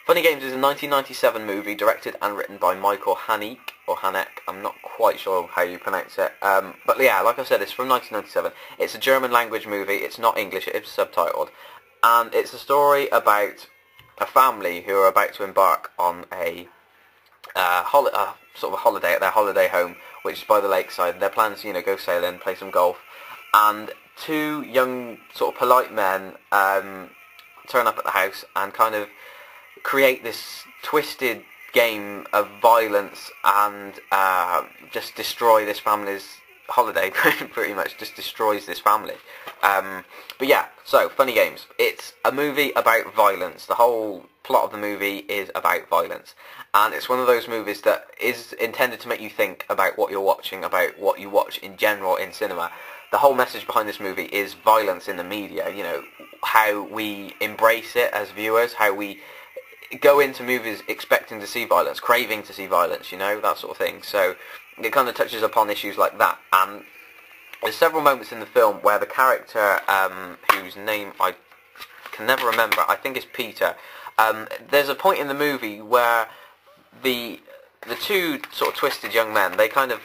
Funny Games is a 1997 movie directed and written by Michael Haneke, or Haneke, I'm not quite sure how you pronounce it. But yeah, like I said, it's from 1997. It's a German language movie, it's not English, it is subtitled. And it's a story about a family who are about to embark on a sort of a holiday at their holiday home, which is by the lakeside. Their plans, go sailing, play some golf. And two young, sort of polite men turn up at the house and kind of create this twisted game of violence and just destroy this family's holiday. Pretty much just destroys this family. But yeah, so Funny Games. It's a movie about violence. The whole plot of the movie is about violence, and it's one of those movies that is intended to make you think about what you're watching, about what you watch in general in cinema. The whole message behind this movie is violence in the media, how we embrace it as viewers, how we go into movies expecting to see violence, craving to see violence, that sort of thing. So it kind of touches upon issues like that, and there's several moments in the film where the character, whose name I can never remember, I think it's Peter, there's a point in the movie where the two sort of twisted young men, they kind of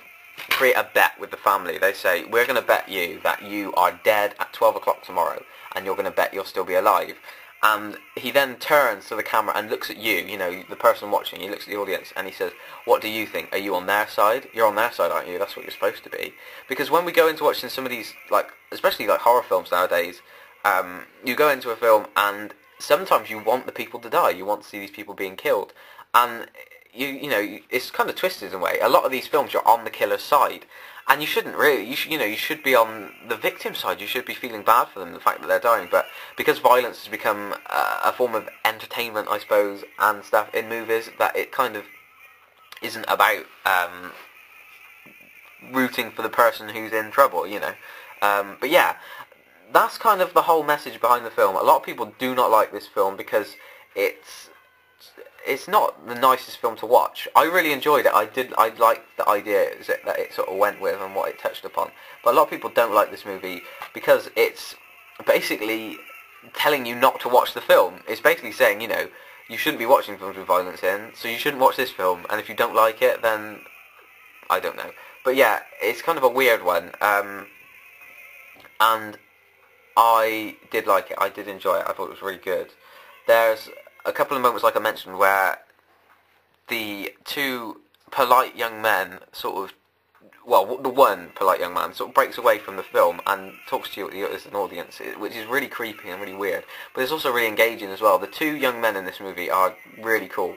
create a bet with the family. They say, we're going to bet you that you are dead at 12 o'clock tomorrow, and you're going to bet you'll still be alive. And he then turns to the camera and looks at you, the person watching. He looks at the audience and he says, what do you think? Are you on their side? You're on their side, aren't you? That's what you're supposed to be. Because when we go into watching some of these, especially horror films nowadays, you go into a film and sometimes you want the people to die. You want to see these people being killed. And it's kind of twisted in a way. A lot of these films, you're on the killer's side, and you shouldn't really. You should be on the victim's side. You should be feeling bad for them, the fact that they're dying. But because violence has become a form of entertainment, I suppose, and stuff in movies, that it kind of isn't about rooting for the person who's in trouble, But yeah, that's kind of the whole message behind the film. A lot of people do not like this film because it's not the nicest film to watch. I really enjoyed it. I liked the idea that it sort of went with and what it touched upon. But a lot of people don't like this movie because it's basically telling you not to watch the film. It's basically saying, you shouldn't be watching films with violence in, so you shouldn't watch this film. And if you don't like it, then I don't know. But yeah, it's kind of a weird one. And I did like it. I did enjoy it. I thought it was really good. There's a couple of moments, like I mentioned, where the two polite young men the one polite young man sort of breaks away from the film and talks to you as an audience, which is really creepy and really weird, but it's also really engaging as well. The two young men in this movie are really cool.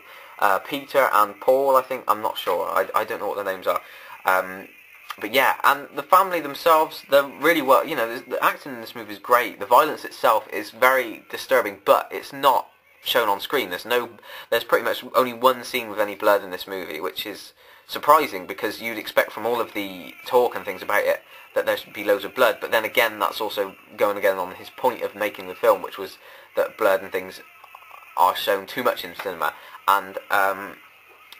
Peter and Paul, I think, I'm not sure, I don't know what their names are. But yeah, and the family themselves, they're really well, the acting in this movie is great. The violence itself is very disturbing, but it's not shown on screen. There's pretty much only one scene with any blood in this movie, which is surprising because you'd expect from all of the talk and things about it that there should be loads of blood. But then again, that's also going again on his point of making the film, which was that blood and things are shown too much in cinema. And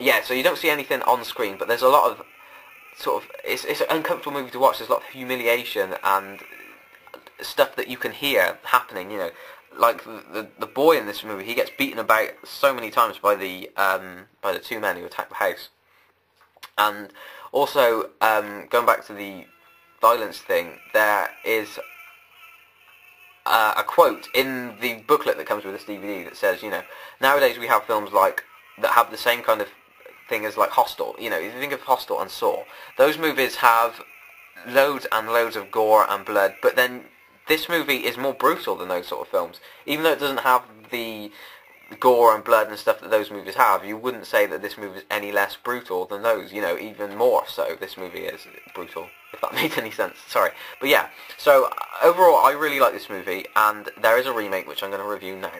yeah, so you don't see anything on screen, but there's a lot of it's an uncomfortable movie to watch. There's a lot of humiliation and stuff that you can hear happening, like the boy in this movie, he gets beaten about so many times by the two men who attack the house. And also, going back to the violence thing, there is a quote in the booklet that comes with this DVD that says, nowadays we have films that have the same kind of thing as Hostel. If you think of Hostel and Saw, those movies have loads and loads of gore and blood, but then this movie is more brutal than those sort of films. Even though it doesn't have the gore and blood and stuff that those movies have, you wouldn't say that this movie is any less brutal than those. Even more so, this movie is brutal, if that makes any sense. Sorry. But yeah, so overall, I really like this movie, and there is a remake which I'm going to review now.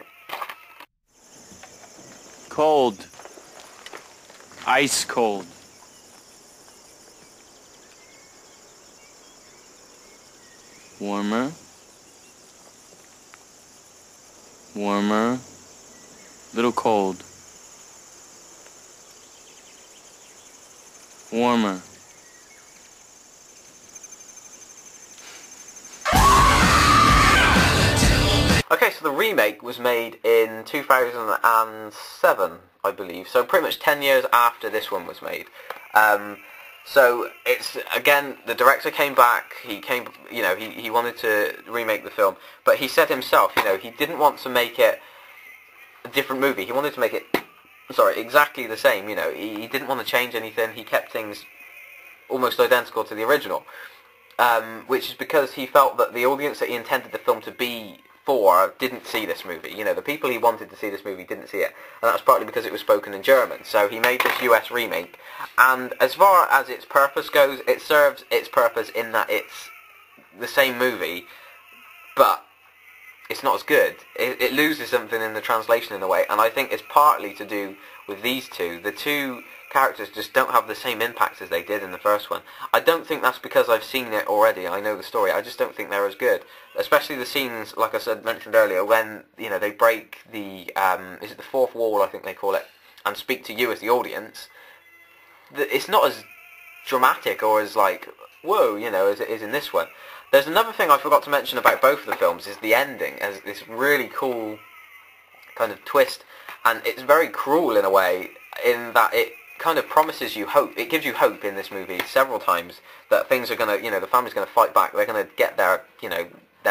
Cold. Ice cold. Warmer. Warmer. Little cold. Warmer. Okay, so the remake was made in 2007, I believe. So pretty much 10 years after this one was made. So it's, again, the director came back. He came, he wanted to remake the film, but he said himself, he didn't want to make it a different movie. He wanted to make it, exactly the same. He didn't want to change anything. He kept things almost identical to the original, which is because he felt that the audience that he intended the film to be for didn't see this movie. The people he wanted to see this movie didn't see it, and that was partly because it was spoken in German. So he made this US remake, and as far as its purpose goes, it serves its purpose in that it's the same movie, but it's not as good. It loses something in the translation in a way, and I think it's partly to do with these two. The two characters just don't have the same impact as they did in the first one. I don't think that's because I've seen it already. I know the story. I just don't think they're as good. Especially the scenes, like I mentioned earlier, when they break the is it the fourth wall, I think they call it, and speak to you as the audience. It's not as dramatic or as like whoa, as it is in this one. There's another thing I forgot to mention about both of the films is the ending, as this really cool kind of twist, and it's very cruel in a way in that it kind of promises you hope. It gives you hope in this movie several times that things are going to, the family's going to fight back. They're going to get their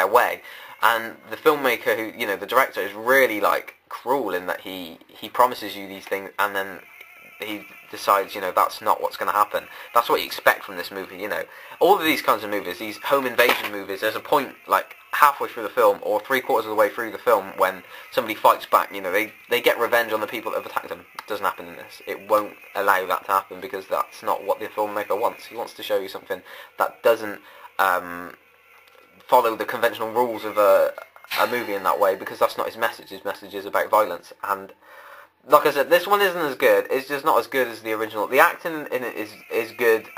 way. And the filmmaker who, the director is really like cruel in that he promises you these things and then he decides, that's not what's going to happen. That's what you expect from this movie, All of these kinds of movies, these home invasion movies, there's a point like halfway through the film or 3/4 of the way through the film when somebody fights back, they get revenge on the people that have attacked them. It doesn't happen in this. It won't allow that to happen because that's not what the filmmaker wants. He wants to show you something that doesn't follow the conventional rules of a movie in that way, because that's not his message. His message is about violence, and like I said, this one isn't as good. It's just not as good as the original. The acting in it is good.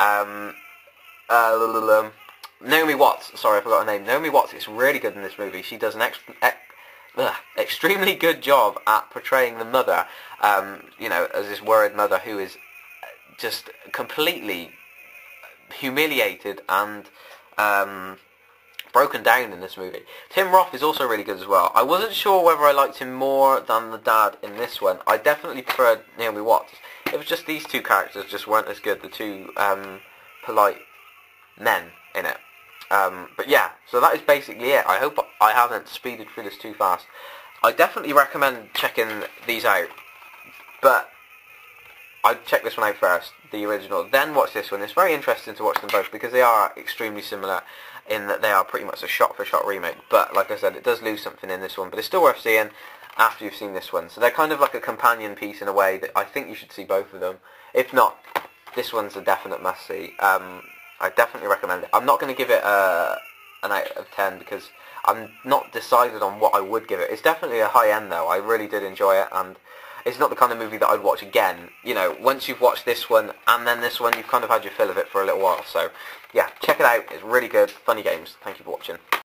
Naomi Watts, sorry, I forgot her name. Naomi Watts is really good in this movie. She does an extremely good job at portraying the mother, as this worried mother who is just completely humiliated and broken down in this movie. Tim Roth is also really good as well. I wasn't sure whether I liked him more than the dad in this one. I definitely preferred Naomi Watts. It was just these two characters just weren't as good, the two polite men in it. But yeah, so that is basically it. I hope I haven't speeded through this too fast. I definitely recommend checking these out, but I'd check this one out first, the original, then watch this one. It's very interesting to watch them both because they are extremely similar in that they are pretty much a shot-for-shot remake. But like I said, it does lose something in this one, but it's still worth seeing after you've seen this one. So they're kind of like a companion piece in a way that I think you should see both of them. If not, this one's a definite must-see. I definitely recommend it. I'm not going to give it an out of 10 because I'm not decided on what I would give it. It's definitely a high end though. I really did enjoy it, and it's not the kind of movie that I'd watch again. Once you've watched this one and then this one, you've kind of had your fill of it for a little while. So yeah, check it out. It's really good. Funny games. Thank you for watching.